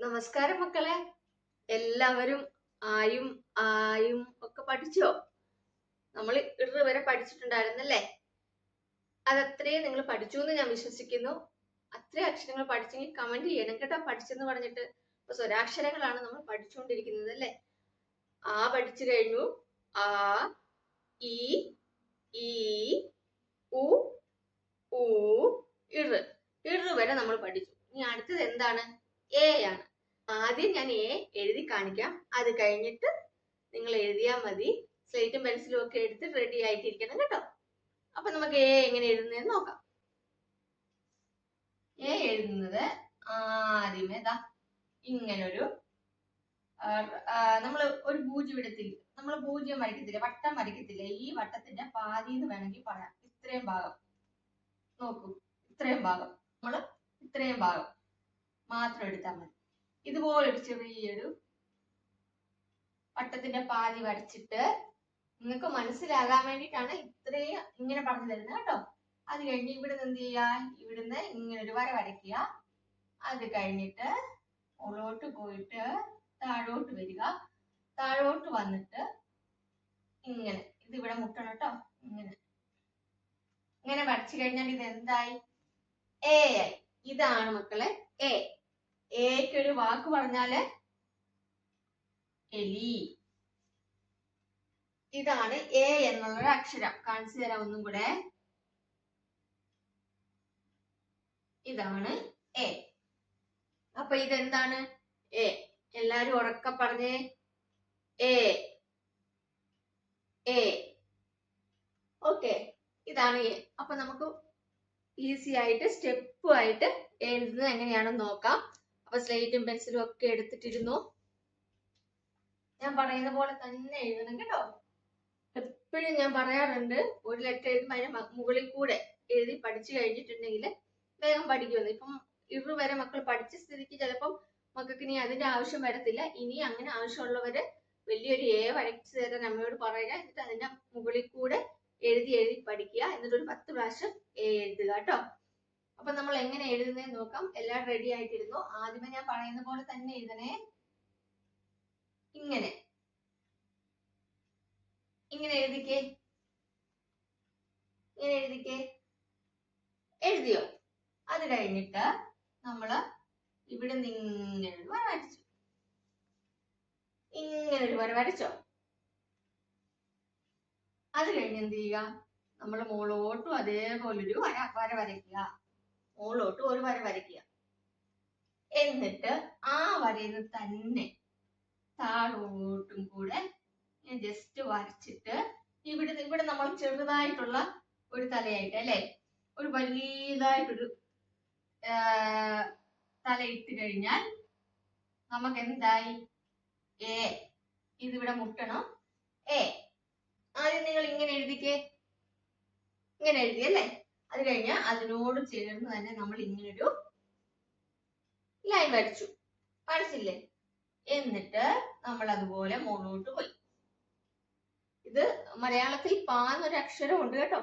നമസ്കാരം മക്കളെ. എല്ലാവരും ആയും ആയും ഒക്കെ പഠിച്ചോ? നമ്മൾ വരെ പഠിച്ചിട്ടുണ്ടായിരുന്നല്ലേ? അതത്രയും നിങ്ങൾ പഠിച്ചു എന്ന് ഞാൻ വിശ്വസിക്കുന്നു. അത്രയും അക്ഷരങ്ങൾ പഠിച്ചെങ്കിൽ കമന്റ് ചെയ്യണം കേട്ടോ, പഠിച്ചെന്ന് പറഞ്ഞിട്ട്. ഇപ്പൊ സ്വരാക്ഷരങ്ങളാണ് നമ്മൾ പഠിച്ചുകൊണ്ടിരിക്കുന്നത് അല്ലേ? ആ പഠിച്ചു കഴിഞ്ഞു. ആ, ഈ, ഈ, ഉ, ഊ, ഇറ് വരെ നമ്മൾ പഠിച്ചു. ഇനി അടുത്തത് എന്താണ്? എ ആണ്. ആദ്യം ഞാൻ എ എഴുതി കാണിക്കാം, അത് കഴിഞ്ഞിട്ട് നിങ്ങൾ എഴുതിയാൽ മതി. സ്ലേറ്റും പെൻസിലും ഒക്കെ എടുത്ത് റെഡി ആയിട്ടിരിക്കണം കേട്ടോ. അപ്പൊ നമുക്ക് എ എങ്ങനെ എഴുതുന്നതെന്ന് നോക്കാം. എ എഴുതുന്നത് ആദ്യമേ ഇങ്ങനൊരു നമ്മൾ ഒരു പൂജ്യം ഇടത്തില്ല, നമ്മൾ പൂജ്യം വരയ്ക്കത്തില്ല, വട്ടം വരയ്ക്കത്തില്ല. ഈ വട്ടത്തിന്റെ പാതി എന്ന് വേണമെങ്കിൽ പറയാം. ഇത്രയും ഭാഗം നോക്കൂ, ഇത്രയും ഭാഗം നമ്മൾ ഇത്രയും ഭാഗം മാത്രം എടുത്താൽ മതി. ഇതുപോലൊരു ചെറിയൊരു വട്ടത്തിന്റെ പാതി വരച്ചിട്ട് നിങ്ങൾക്ക് മനസ്സിലാകാൻ വേണ്ടിയിട്ടാണ് ഇത്രയും ഇങ്ങനെ പറഞ്ഞു തരുന്നത് കേട്ടോ. അത് കഴിഞ്ഞ് ഇവിടുന്ന് എന്ത് ചെയ്യുക? ഇവിടുന്ന് ഇങ്ങനെ ഒരു വര വരയ്ക്കുക. അത് കഴിഞ്ഞിട്ട് മുകളോട്ട് പോയിട്ട് താഴോട്ട് വരിക. താഴോട്ട് വന്നിട്ട് ഇങ്ങനെ ഇത് ഇവിടെ മുട്ടണം കേട്ടോ. ഇങ്ങനെ ഇങ്ങനെ വരച്ചു കഴിഞ്ഞാൽ ഇത് എന്തായി? എ ആയി. ഇതാണ് മക്കളെ എ. എക്കൊരു വാക്ക് പറഞ്ഞാല് എലി. ഇതാണ് എ എന്നുള്ളൊരു അക്ഷരം. കാണിച്ചു തരാം ഒന്നും കൂടെ. ഇതാണ് എ. അപ്പൊ ഇതെന്താണ്? എ. എല്ലാരും ഉറക്കെ പറഞ്ഞേ, എ എ. ഓക്കെ, ഇതാണ് എ. അപ്പൊ നമുക്ക് ഈസി ആയിട്ട് സ്റ്റെപ്പുമായിട്ട് എഴുതുന്നത് എങ്ങനെയാണെന്ന് നോക്കാം. അപ്പൊ സ്ലേറ്റും പെൻസിലും ഒക്കെ എടുത്തിട്ടിരുന്നു. ഞാൻ പറയുന്ന പോലെ തന്നെ എഴുതണം കേട്ടോ. എപ്പോഴും ഞാൻ പറയാറുണ്ട്, ഒരു ലെറ്റർ എഴുതുമ്പോൾ അതിന് മുകളിൽ കൂടെ എഴുതി പഠിച്ചു കഴിഞ്ഞിട്ടുണ്ടെങ്കിൽ വേഗം പഠിക്കുമെന്ന്. ഇപ്പം വരെ മക്കൾ പഠിച്ച സ്ഥിതിക്ക് ചിലപ്പം മക്കൾക്ക് ഇനി അതിന്റെ ആവശ്യം വരത്തില്ല. ഇനി അങ്ങനെ ആവശ്യമുള്ളവര് വലിയൊരു എ വരച്ചു തരാൻ അമ്മയോട് പറയുക. എന്നിട്ട് അതിന്റെ മുകളിൽ കൂടെ എഴുതി എഴുതി പഠിക്കുക. എന്നിട്ട് ഒരു 10 പ്രാവശ്യം എ എഴുതുക കേട്ടോ. അപ്പൊ നമ്മൾ എങ്ങനെ എഴുതുന്നതെന്ന് നോക്കാം. എല്ലാം റെഡി ആയിട്ടിരുന്നു. ആദ്യമേ ഞാൻ പറയുന്ന പോലെ തന്നെ എഴുതണേ. ഇങ്ങനെ ഇങ്ങനെ എഴുതിക്കേ, ഇങ്ങനെ എഴുതിക്കേ. എഴുതിയോ? അത് കഴിഞ്ഞിട്ട് നമ്മള് ഇവിടെ ഇങ്ങനെ ഒരു വര വരച്ചു. ഇങ്ങനെ ഒരു വര വരച്ചോ? അത് കഴിഞ്ഞ് എന്ത് ചെയ്യുക? നമ്മൾ മുകളോട്ടും അതേപോലൊരു വര വരയ്ക്കുക. മുകളോട്ടും ഒരു വര വരയ്ക്കുക. എന്നിട്ട് ആ വരയിൽ തന്നെ താഴോട്ടും കൂടെ ജസ്റ്റ് വരച്ചിട്ട് ഇവിടെ നമ്മൾ ചെറുതായിട്ടുള്ള ഒരു തലയായിട്ട് അല്ലെ, ഒരു വലിയതായിട്ടൊരു തല ഇട്ട് കഴിഞ്ഞാൽ നമുക്ക് എന്തായി? എ. ഇതിവിടെ മുട്ടണം. എ. ആദ്യം നിങ്ങൾ ഇങ്ങനെ എഴുതിക്കേ, ഇങ്ങനെ എഴുതിയല്ലേ? അത് കഴിഞ്ഞ് അതിനോട് ചേർന്ന് തന്നെ നമ്മൾ ഇങ്ങനൊരു ലൈൻ വരച്ചു. വരച്ചില്ലേ? എന്നിട്ട് നമ്മൾ അതുപോലെ മുകളോട്ട് പോയി. ഇത് മലയാളത്തിൽ പാന്നൊരു അക്ഷരം ഉണ്ട് കേട്ടോ.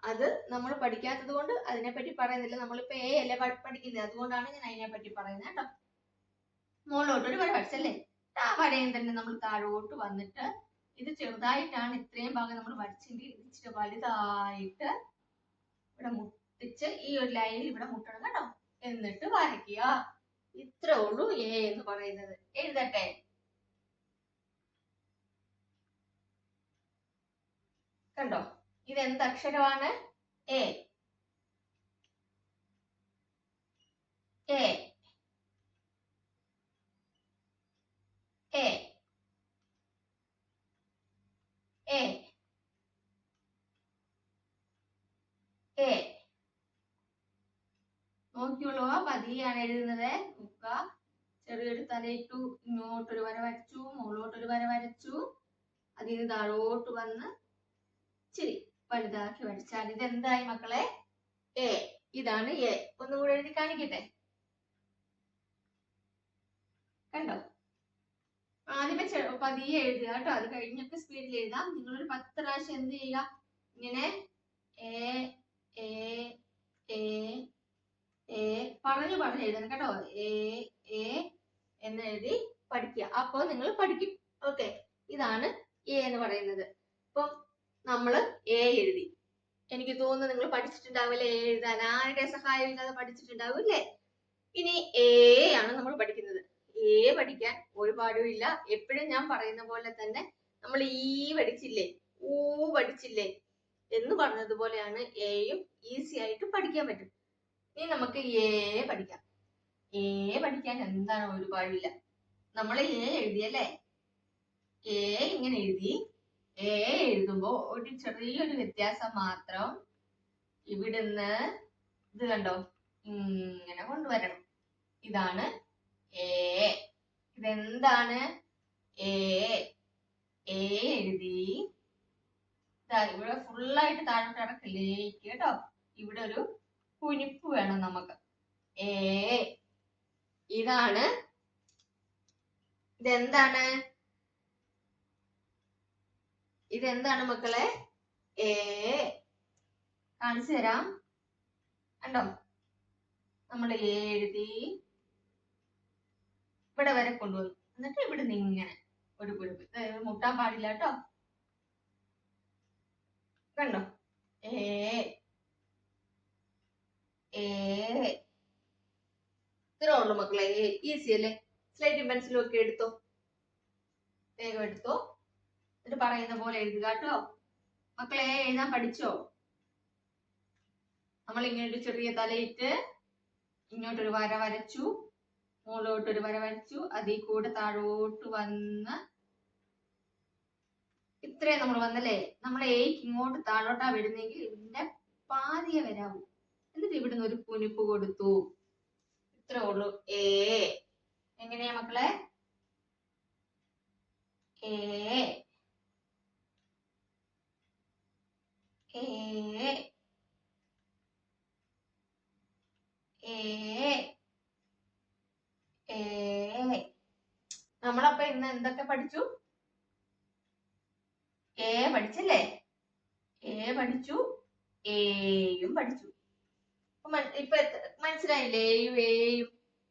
അത് നമ്മൾ പഠിക്കാത്തത് കൊണ്ട് അതിനെപ്പറ്റി പറയുന്നില്ല. നമ്മളിപ്പോ എ അല്ലേ പഠിക്കുന്നത്, അതുകൊണ്ടാണ് ഞാൻ അതിനെപ്പറ്റി പറയുന്നത് കേട്ടോ. മുകളിലോട്ടൊരു വര വരച്ചല്ലേ? ആ വരയും തന്നെ നമ്മൾ താഴോട്ട് വന്നിട്ട് ഇത് ചെറുതായിട്ടാണ് ഇത്രയും ഭാഗം നമ്മൾ വരച്ചെങ്കിൽ ഇച്ചിരി വലുതായിട്ട് ഇവിടെ മുട്ടിച്ച് ഈ ഒരു ലൈനിൽ ഇവിടെ മുട്ടണം കേട്ടോ. എന്നിട്ട് വരയ്ക്കുക. ഇത്രേ ഉള്ളൂ എ എന്ന് പറയുന്നത്. എഴുതട്ടെ? കണ്ടോ? ഇതെന്ത് അക്ഷരമാണ്? എ. എ എ എ എ. നോക്കിയുള്ളൂ, പതിയാണ് എഴുതുന്നത്. നോക്കുക, ചെറിയൊരു തലയിട്ടു, ഇങ്ങോട്ടൊരു വര വരച്ചു, മുകളിലോട്ടൊരു വര വരച്ചു, അതിന് താഴോട്ട് വന്ന് ഇച്ചിരി വലുതാക്കി വരച്ചാൽ ഇതെന്തായി മക്കളെ? എ. ഇതാണ് എ. ഒന്നും കൂടെ എഴുതി കാണിക്കട്ടെ? കണ്ടോ? ആദ്യമേ പതിയെ എഴുതുക കേട്ടോ. അത് കഴിഞ്ഞൊക്കെ സ്പീഡിൽ എഴുതാം. നിങ്ങളൊരു 10 പ്രാവശ്യം എന്ത് ചെയ്യുക? ഇങ്ങനെ എ എ എ എ പറഞ്ഞു എഴുതണം കേട്ടോ. എ എ എന്ന് എഴുതി പഠിക്കുക. അപ്പോൾ നിങ്ങൾ പഠിക്കും. ഓക്കെ, ഇതാണ് എ എന്ന് പറയുന്നത്. ഇപ്പം നമ്മള് എ എഴുതി. എനിക്ക് തോന്നുന്നു നിങ്ങൾ പഠിച്ചിട്ടുണ്ടാവില്ലേ എ എഴുതാൻ. ആരുടെ സഹായം ഇല്ലാതെ പഠിച്ചിട്ടുണ്ടാവും അല്ലേ? ഇനി എ ആണ് നമ്മൾ പഠിക്കുന്നത്. എ പഠിക്കാൻ ഒരു പാടുമില്ല. എപ്പോഴും ഞാൻ പറയുന്ന പോലെ തന്നെ നമ്മൾ ഈ പഠിച്ചില്ലേ, ഊ പഠിച്ചില്ലേ എന്ന് പറഞ്ഞതുപോലെയാണ് എയും ഈസി ആയിട്ട് പഠിക്കാൻ പറ്റും. ഇനി നമുക്ക് എ പഠിക്കാം. എ പഠിക്കാൻ എന്താണ് ഒരു പാടില്ല. നമ്മൾ എ എഴുതിയല്ലേ, എ ഇങ്ങനെ എഴുതി. എ എഴുതുമ്പോ ഒരു ചെറിയൊരു വ്യത്യാസം മാത്രം. ഇവിടുന്ന് ഇത് കണ്ടോ, ഇങ്ങനെ കൊണ്ടുവരണം. ഇതാണ് എ. ഇതെന്താണ്? എ എഴുതി. ഇവിടെ ഫുള്ളായിട്ട് താഴോട്ട് ഇറക്കില്ലേക്ക് കേട്ടോ. ഇവിടെ ഒരു കുനിപ്പ് വേണം നമുക്ക്. എ. ഇതാണ്. ഇതെന്താണ്? ഇതെന്താണ് മക്കളെ? എ. കാണിച്ചു തരാം. കണ്ടോ, നമ്മൾ എ എഴുതി ഇവിടെ വരെ കൊണ്ടുവന്നു. എന്നിട്ട് ഇവിടെ നിന്ന് ഇങ്ങനെ ഒരു കുരുപ്പ്. മുട്ടാൻ പാടില്ല കേട്ടോ. കണ്ടോ, എ. ഇത്രേ ഉള്ളു മക്കളെ. ഈസി അല്ലേ? സ്ലേറ്റും പെൻസിലും ഒക്കെ എടുത്തോ, വേഗം എടുത്തോ. എന്നിട്ട് പറയുന്ന പോലെ എഴുതുക കേട്ടോ. മക്കളെ എഴുതാൻ പഠിച്ചോ? നമ്മൾ ഇങ്ങനെ ഒരു ചെറിയ തലയിട്ട് ഇങ്ങോട്ടൊരു വര വരച്ചു, മുകളിലോട്ടൊരു വര വരച്ചു, അതിൽ കൂടെ താഴോട്ട് വന്ന് ഇത്രയും നമ്മൾ വന്നല്ലേ. നമ്മൾ എയ്ക്ക് ഇങ്ങോട്ട് താഴോട്ടാ വരുന്നെങ്കിൽ ഇതിന്റെ പാതിയെ വരാവൂ. എന്നിട്ട് ഇവിടുന്ന് ഒരു കുനിപ്പ് കൊടുത്തു. ഇത്രേ ഉള്ളൂ എ. എങ്ങനെയാ മക്കളെ? എ എ നമ്മളപ്പോ ഇന്ന് എന്തൊക്കെ പഠിച്ചു? എ പഠിച്ചല്ലേ? എ പഠിച്ചു, എയും പഠിച്ചു. ഇപ്പൊ മനസ്സിലായില്ലേ എയും എയും?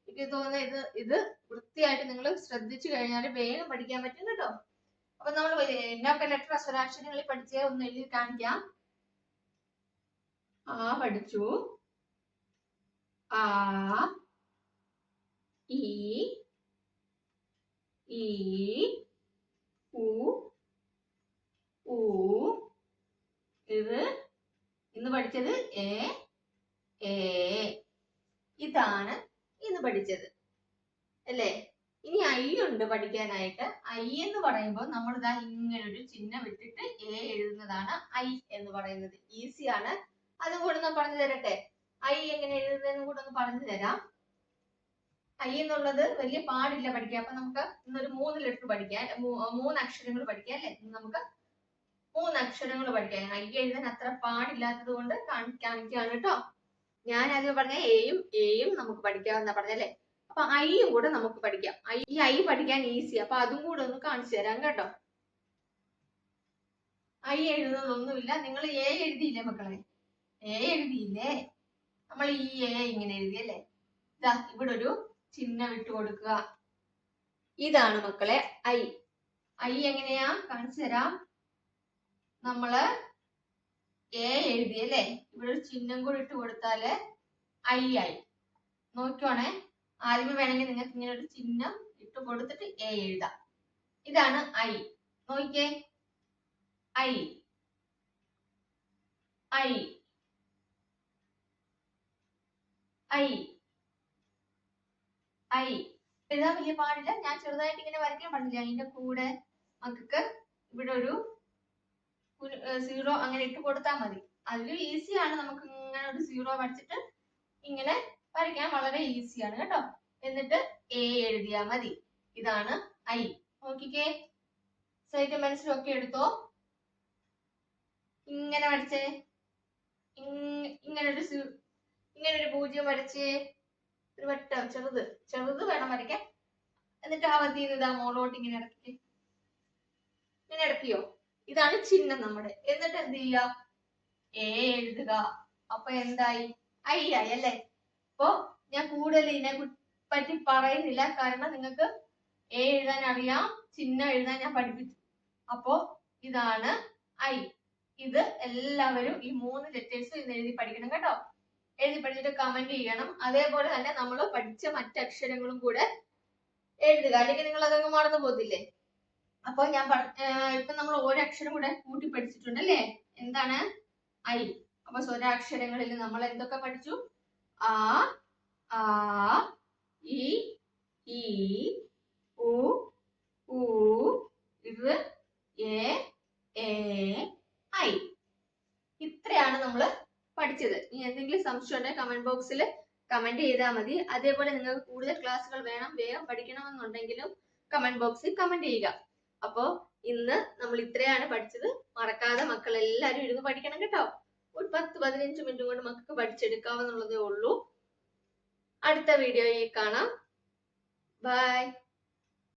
എനിക്ക് തോന്നുന്നത് ഇത് വൃത്തിയായിട്ട് നിങ്ങൾ ശ്രദ്ധിച്ചു കഴിഞ്ഞാൽ വേഗം പഠിക്കാൻ പറ്റും കേട്ടോ. അപ്പൊ നമ്മൾ എന്നൊക്കെ ലെറ്റർ സ്വരാക്ഷരങ്ങളിൽ പഠിച്ചേ ഒന്ന് എഴുതി കാണിക്കാം. ആ പഠിച്ചു, ആ, ഈ, ഉ, ഇത്. ഇന്ന് പഠിച്ചത് എ. ഇതാണ് ഇന്ന് പഠിച്ചത് അല്ലേ? ഇനി ഐ ഉണ്ട് പഠിക്കാനായിട്ട്. ഐ എന്ന് പറയുമ്പോൾ നമ്മൾ ഇതാ ഇങ്ങനെ ഒരു ചിഹ്നം ഇട്ടിട്ട് എ എഴുതുന്നതാണ് ഐ എന്ന് പറയുന്നത്. ഈസിയാണ്. അതും കൂടെ ഒന്ന് പറഞ്ഞു തരട്ടെ. ഐ എങ്ങനെ എഴുതുന്നതെന്ന് കൂടെ ഒന്ന് പറഞ്ഞു തരാം. ഐ എന്നുള്ളത് വലിയ പാടില്ല പഠിക്കാം. അപ്പൊ നമുക്ക് ഇന്നൊരു 3 ലെറ്റർ പഠിക്കാൻ, 3 അക്ഷരങ്ങൾ പഠിക്കാം അല്ലെ? നമുക്ക് 3 അക്ഷരങ്ങൾ പഠിക്കാം. ഐ എഴുതാൻ അത്ര പാടില്ലാത്തത് കൊണ്ട് കാണിക്കുകയാണ് കേട്ടോ. ഞാൻ അത് പറഞ്ഞ എയും നമുക്ക് പഠിക്കാമെന്നാ പറഞ്ഞല്ലേ. അപ്പൊ ഐയും കൂടെ നമുക്ക് പഠിക്കാം. ഐ പഠിക്കാൻ ഈസി. അപ്പൊ അതും കൂടെ ഒന്ന് കാണിച്ചു തരാം കേട്ടോ. ഐ എഴുതുന്നൊന്നുമില്ല. നിങ്ങൾ എ എഴുതിയില്ലേ മക്കളെ? എ എഴുതിയില്ലേ? നമ്മൾ ഈ എ ഇങ്ങനെ എഴുതിയല്ലേ? ഇതാ ഇവിടെ ഒരു ചിഹ്നം ഇട്ട് കൊടുക്കുക. ഇതാണ് മക്കളെ ഐ. ഐ എങ്ങനെയാ കാണിച്ചു തരാം. നമ്മള് എ എഴുതിയല്ലേ? ഇവിടെ ഒരു ചിഹ്നം കൂടി ഇട്ട് കൊടുത്താല് ഐ ആയി. നോക്കുവാണേ. ആദ്യമേ വേണമെങ്കിൽ നിങ്ങൾക്ക് ഇങ്ങനെ ഒരു ചിഹ്നം ഇട്ട് കൊടുത്തിട്ട് എ എഴുതാം. ഇതാണ് ഐ. നോക്കിയേ, ഐ ഐ ഐ ഐ. എഴുതാൻ വലിയ പാടില്ല. ഞാൻ ചെറുതായിട്ട് ഇങ്ങനെ വരയ്ക്കാൻ പാടില്ല. അതിന്റെ കൂടെ മക്കൾക്ക് ഇവിടെ ഒരു 0 അങ്ങനെ ഇട്ട് കൊടുത്താൽ മതി. അതിൽ ഈസിയാണ്. നമുക്ക് ഇങ്ങനെ ഒരു 0 വരച്ചിട്ട് ഇങ്ങനെ വരയ്ക്കാൻ വളരെ ഈസിയാണ് കേട്ടോ. എന്നിട്ട് എ എഴുതിയാൽ മതി. ഇതാണ് ഐ. നോക്കിക്കേ, സൈറ്റ് മനസ്സിലൊക്കെ എടുത്തോ. ഇങ്ങനെ വരച്ചേ. ഇങ്ങനെ ഒരു 0 വരച്ചേ. ഒരു വട്ടം ചെറുത് വേണം വരയ്ക്കാൻ. എന്നിട്ട് അവധിയിൽ ഇതാ മോളോട്ട് ഇങ്ങനെ ഇറക്കി. ഇങ്ങനെ ഇറക്കിയോ? ഇതാണ് ചിഹ്നം നമ്മുടെ. എന്നിട്ട് എന്ത് ചെയ്യുക? എ എഴുതുക. അപ്പൊ എന്തായി? ഐ ആയി അല്ലേ? അപ്പൊ ഞാൻ കൂടുതൽ ഇതിനെ പറ്റി പറയുന്നില്ല, കാരണം നിങ്ങൾക്ക് എ എഴുതാൻ അറിയാം, ചിഹ്നം എഴുതാൻ ഞാൻ പഠിപ്പിച്ചു. അപ്പോ ഇതാണ് ഐ. ഇത് എല്ലാവരും ഈ 3 ലെറ്റേഴ്സ് ഇന്ന് എഴുതി പഠിക്കണം കേട്ടോ. എഴുതി പഠിച്ചിട്ട് കമന്റ് ചെയ്യണം. അതേപോലെ തന്നെ നമ്മൾ പഠിച്ച മറ്റ് അക്ഷരങ്ങളും കൂടെ എഴുതുക, അല്ലെങ്കിൽ നിങ്ങൾ അതങ്ങ് മറന്നു പോകത്തില്ലേ. അപ്പൊ ഞാൻ ഇപ്പൊ നമ്മൾ ഓരോ അക്ഷരം കൂടെ കൂട്ടി പഠിച്ചിട്ടുണ്ട് അല്ലേ. എന്താണ് ഐ. അപ്പൊ സ്വരാക്ഷരങ്ങളിൽ നമ്മൾ എന്തൊക്കെ പഠിച്ചു? ആ, ആ, ഇ, ഈ, ഉ, ഊ, ഋ, എ, ഐ. ഇത്രയാണ് നമ്മൾ പഠിച്ചത്. ഇനി എന്തെങ്കിലും സംശയം ഉണ്ടെങ്കിൽ കമന്റ് ബോക്സിൽ കമന്റ് ചെയ്താൽ മതി. അതേപോലെ നിങ്ങൾക്ക് കൂടുതൽ ക്ലാസ്സുകൾ വേണം, വേഗം പഠിക്കണമെന്നുണ്ടെങ്കിലും കമന്റ് ബോക്സിൽ കമന്റ് ചെയ്യുക. അപ്പോ ഇന്ന് നമ്മൾ ഇത്രയാണ് പഠിച്ചത്. മറക്കാതെ മക്കൾ എല്ലാവരും ഇരുന്ന് പഠിക്കണം കേട്ടോ. ഒരു 10-15 മിനിറ്റ് കൊണ്ട് മക്കൾക്ക് പഠിച്ചെടുക്കാവുന്നതേ ഉള്ളൂ. അടുത്ത വീഡിയോയിൽ കാണാം. ബൈ.